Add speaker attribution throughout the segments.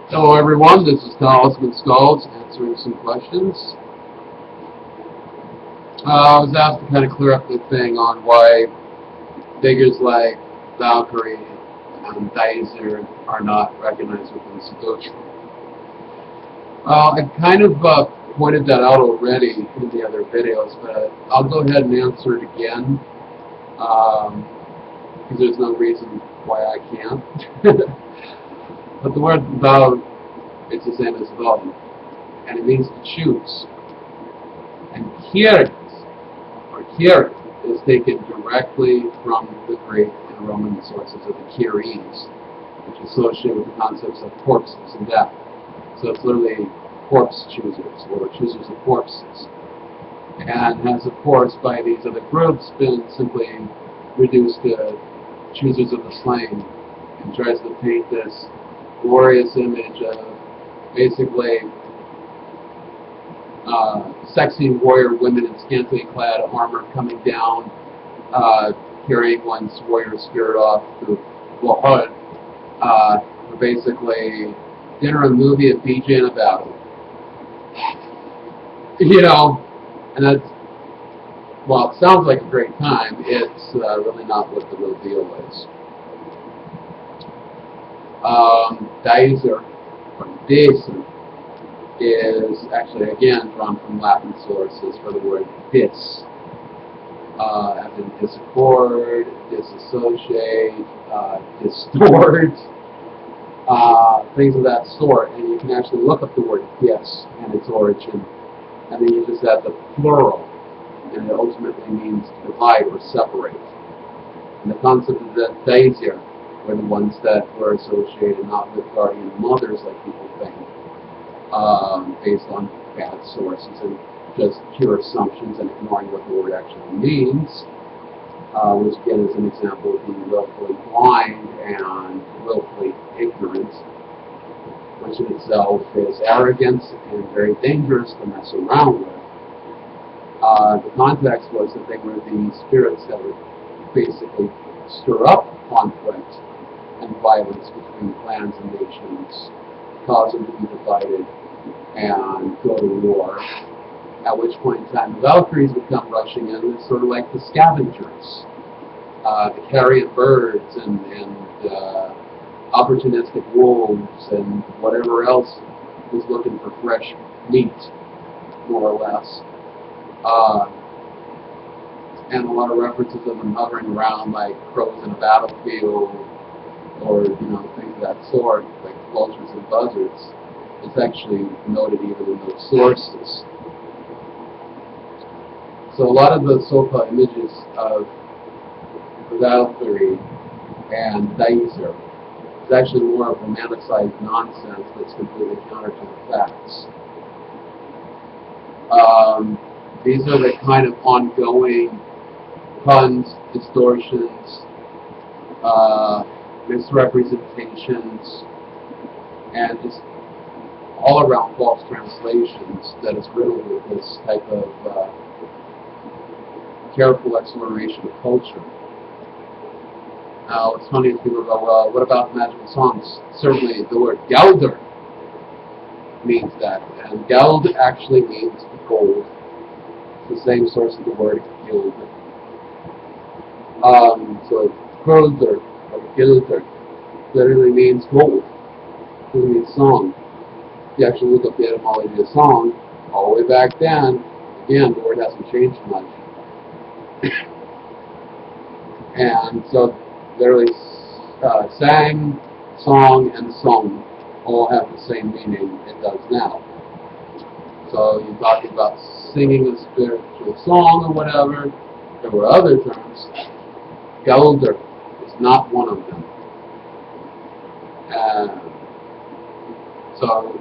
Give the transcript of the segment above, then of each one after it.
Speaker 1: Hello everyone, this is Talisman Skulls answering some questions. I was asked to kind of clear up the thing on why figures like Valkyrie and Daiser are not recognized within Sidutru. I kind of pointed that out already in the other videos, but I'll go ahead and answer it again because there's no reason why I can't. But the word Val, it's the same as Val, and it means to choose. And Kiert, or Kiert, is taken directly from the Greek and Roman sources of the Kyries, which is associated with the concepts of corpses and death. So it's literally corpse choosers, or choosers of corpses. And has, of course, by these other groups, been simply reduced to choosers of the slain, and tries to paint this glorious image of basically sexy warrior women in scantily clad armor coming down, carrying one's warrior spirit off to Lahud, for basically dinner, a movie, a DJ, and a battle. You know, and that's, while it sounds like a great time, it's really not what the real deal is. Daiser, or Dacer, is actually, again, drawn from Latin sources for the word dis, as in disaccord, disassociate, distort, things of that sort. And you can actually look up the word dis and its origin, and then you just add the plural, and it ultimately means to divide or separate. And the concept of the Dacer were the ones that were associated not with guardian mothers like people think, based on bad sources and just pure assumptions and ignoring what the word actually means, which again is an example of being willfully blind and willfully ignorant, which in itself is arrogance and very dangerous to mess around with. The context was that they were the spirits that would basically stir up conflict and violence between clans and nations, cause them to be divided and go to war, at which point in time the Valkyries would come rushing in as sort of like the scavengers, the carrion birds and opportunistic wolves and whatever else was looking for fresh meat, more or less. And a lot of references of them hovering around like crows in a battlefield, or things of that sort, like vultures and buzzards. It's actually noted even in those sources. So a lot of the so-called images of Valkyrie and Daiser is actually more of romanticized nonsense that's completely counter to the facts. These are the kind of ongoing puns, distortions, misrepresentations, and just all-around false translations that is riddled with this type of careful exploration of culture. Now, it's funny if people go, well, what about magical songs? Certainly, the word Gelder means that, and Geld actually means gold. It's the same source of the word Gild. So, Gelder, or Gilder, literally means gold. It doesn't mean song. If you actually look up the etymology of song, all the way back then, again, the word hasn't changed much. And so, literally, sang, song, and sung all have the same meaning it does now. So, you're talking about singing a spiritual song or whatever. There were other terms. Gelder is not one of them. So,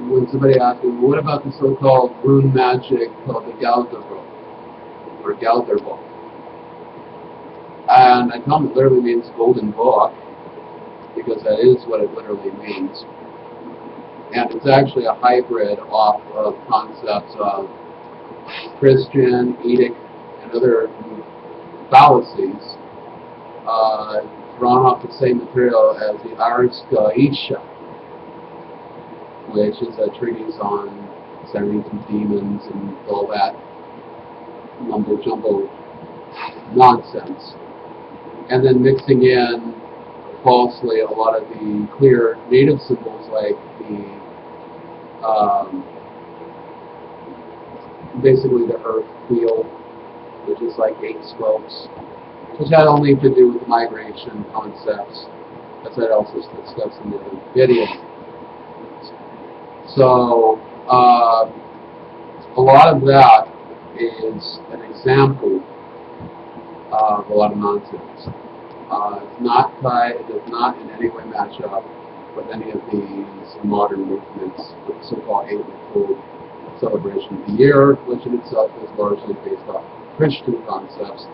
Speaker 1: when somebody asks me, well, what about the so-called rune magic called the Gelder book, or Gelder book? And I tell them it literally means golden book, because that is what it literally means. And it's actually a hybrid off of concepts of Christian, Edic, and other fallacies, drawn off the same material as the Ariska Isha, which is a treatise on sending to demons and all that mumbo-jumbo nonsense. And then mixing in falsely a lot of the clear native symbols like the basically the earth wheel, which is like 8 spokes, which had only to do with migration concepts, as I also discussed in the other video. So a lot of that is an example of a lot of nonsense. It does not in any way match up with any of these modern movements, the so-called April celebration of the year, which in itself is largely based off Christian concepts,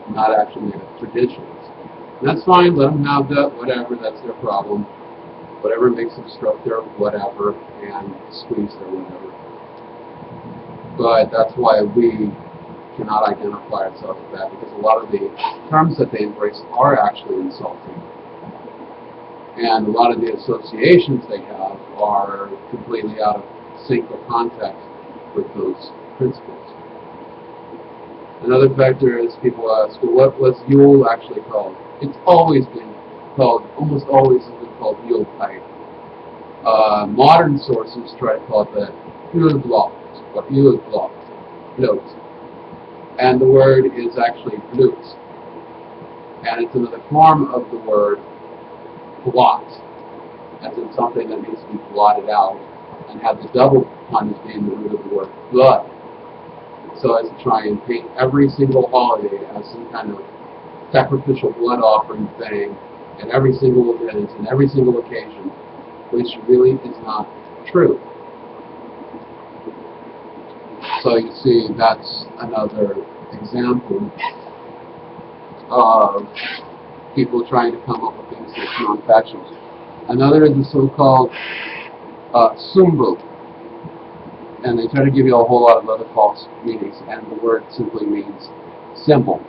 Speaker 1: not actually native traditions. And that's fine, let them have that, whatever, that's their problem. Whatever makes them stroke their whatever and squeeze their whatever. But that's why we cannot identify ourselves with that, because a lot of the terms that they embrace are actually insulting. And a lot of the associations they have are completely out of sync or context with those principles. Another factor is people ask, well, what's Yule actually called? It's always been called, almost always has been called Yule type. Modern sources try to call it the Juleblock or Juleblock, Blut. And the word is actually Blut. And it's another form of the word blot, as in something that needs to be blotted out, and have the double pun as being the root of the word blood. So as to try and paint every single holiday as some kind of sacrificial blood offering thing, and every single event, and every single occasion, which really is not true. So you see, that's another example of people trying to come up with things that's non-factual. Another is the so-called Sumbu, and they try to give you a whole lot of other false meanings, and the word simply means symbol.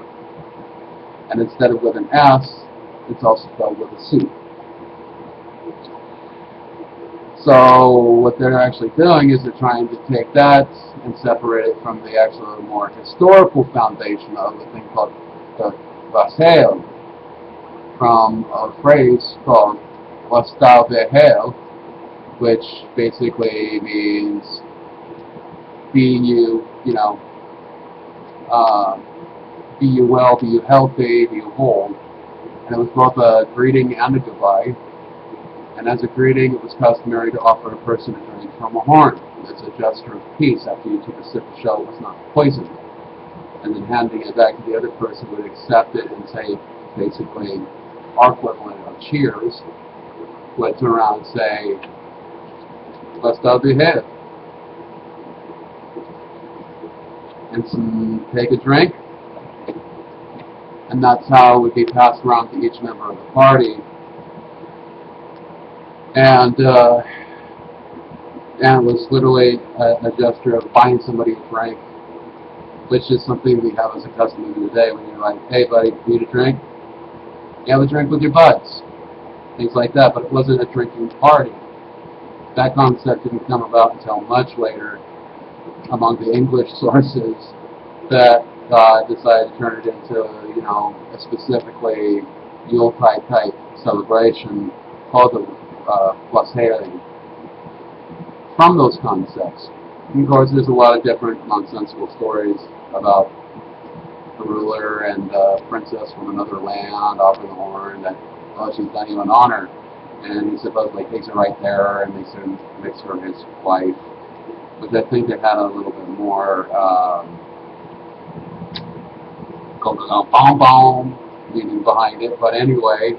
Speaker 1: And instead of with an S, it's also spelled with a C. So what they're actually doing is they're trying to take that and separate it from the actual more historical foundation of a thing called the Vasel, from a phrase called Vastal Vehel, which basically means be you well, be you healthy, be you whole. And it was both a greeting and a goodbye. And as a greeting, it was customary to offer a person a drink from a horn as a gesture of peace after you took a sip of show it was not poisoned. And then handing it back to the other person would accept it and say, basically, our equivalent of cheers, would turn around and say, let's go ahead. And take a drink. And that's how it would be passed around to each member of the party. And it was literally a gesture of buying somebody a drink, which is something we have as a custom even today. When you're like, hey buddy, need a drink? You have a drink with your buds. Things like that, but it wasn't a drinking party. That concept didn't come about until much later among the English sources that decided to turn it into, a specifically Yuletide type celebration called the Wassail from those concepts. And of course, there's a lot of different nonsensical stories about the ruler and princess from another land offering the horn that, she's done you an honor. And he supposedly takes her right there and makes her his wife, which I think it had a little bit more bomb meaning behind it. But anyway,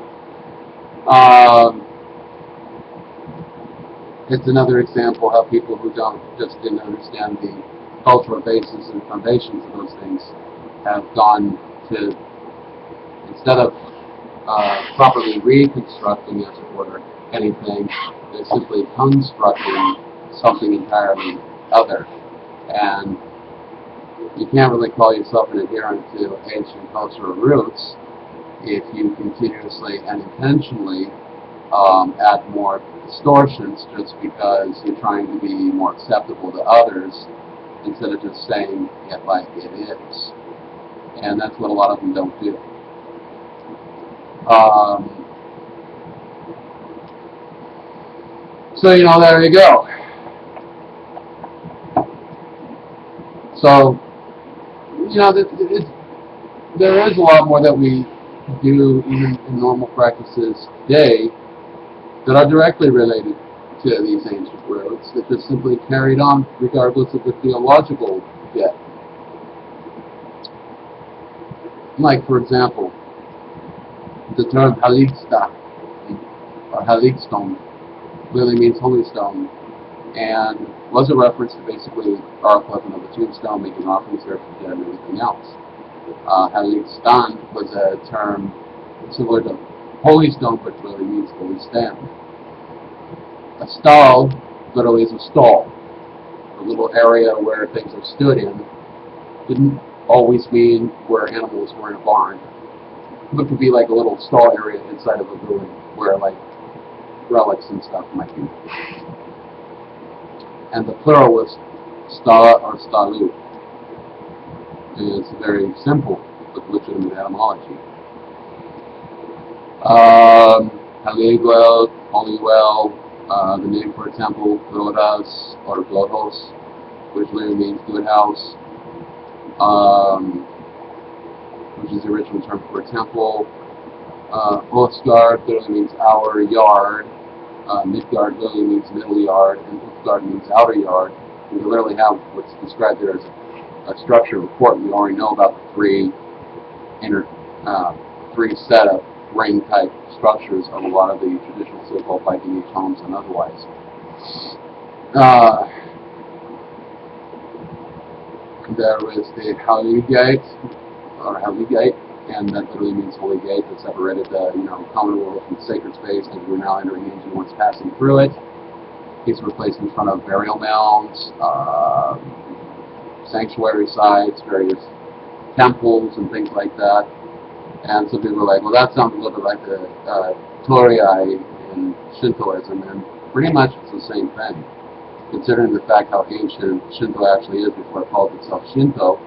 Speaker 1: it's another example how people who didn't understand the cultural basis and foundations of those things have gone to, instead of properly reconstructing, as it were, anything, they're simply constructing something entirely other. And you can't really call yourself an adherent to ancient cultural roots if you continuously and intentionally add more distortions just because you're trying to be more acceptable to others instead of just saying it like it is. And that's what a lot of them don't do. So, there you go. So, there is a lot more that we do even in normal practices today that are directly related to these ancient roots that just simply carried on regardless of the theological depth. Like, for example, the term haligsta, or haligstone, really means holy stone, and was a reference to basically our equivalent of a tombstone, making offerings there for the dead and everything else. Haligstan was a term similar to holy stone, which really means holy stand. A stall literally is a stall, a little area where things are stood in. Didn't always mean where animals were in a barn. It could be like a little stall area inside of a building where like relics and stuff might be. And the plural was stala or stalu. And it's very simple with legitimate etymology. Haliguel, Holywell, the name for a temple, Gloras or Glotos, which literally means good house, which is the original term for a temple. Osgard literally means our yard. Midgard literally means middle yard, and Utgard means outer yard. And we literally have what's described there as a structure of a court. We already know about the three set of ring-type structures of a lot of the traditional so-called Viking Age homes and otherwise. There was the Haligate, or Haligate, and that literally means holy gate that separated the common world from the sacred space, and we're now entering into once passing through it. These were placed in front of burial mounds, sanctuary sites, various temples, and things like that. And some people were like, well, that sounds a little bit like the Torii in Shintoism, and pretty much it's the same thing. Considering the fact how ancient Shinto actually is before it called itself Shinto,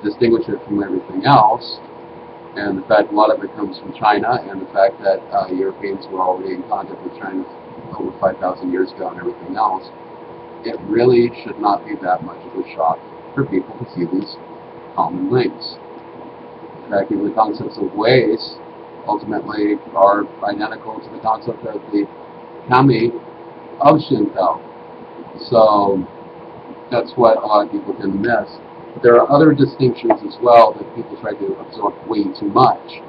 Speaker 1: distinguish it from everything else, and the fact a lot of it comes from China, and the fact that Europeans were already in contact with China over 5,000 years ago and everything else, it really should not be that much of a shock for people to see these common links. In fact, even the concepts of ways ultimately are identical to the concept of the kami of Shinto. So that's what a lot of people can miss. But there are other distinctions as well that people try to absorb way too much.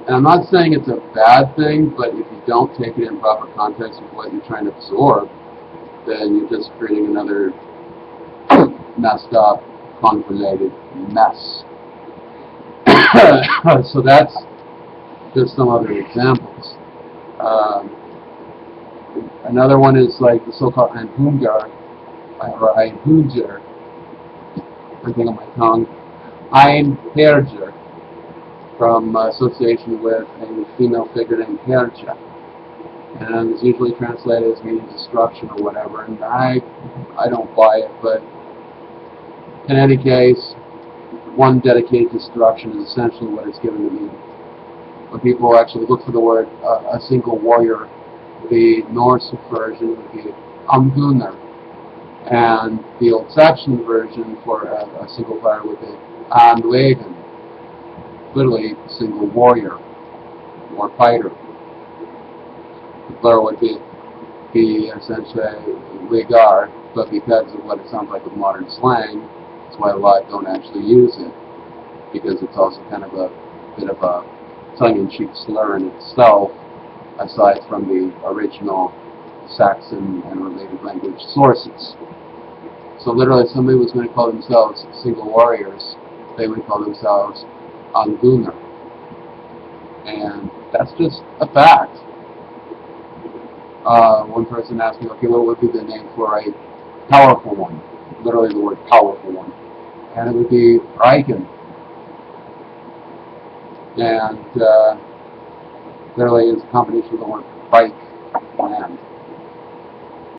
Speaker 1: And I'm not saying it's a bad thing, but if you don't take it in proper context with what you're trying to absorb, then you're just creating another messed up, convoluted mess. So that's just some other examples. Another one is like the so-called Einhungar, or Einhunger, I think on my tongue, Einherjer, from association with a female figure named Herja. And it's usually translated as meaning destruction or whatever, and I don't buy it, but in any case, one dedicated to destruction is essentially what it's given to me. When people actually look for the word a single warrior, the Norse version would be Amgunar, and the Old Saxon version for a single player would be Andwegen, literally single warrior or fighter. The plural would be essentially Ligar, but because of what it sounds like with modern slang, that's why a lot don't actually use it, because it's also kind of a bit of a tongue-in-cheek slur in itself, aside from the original Saxon and related language sources. So literally, if somebody was going to call themselves single warriors, they would call themselves Angunar. And that's just a fact. One person asked me, okay, what would be the name for a powerful one? Literally the word powerful one. And it would be Reichen. And literally it's a combination of the word bike Amen.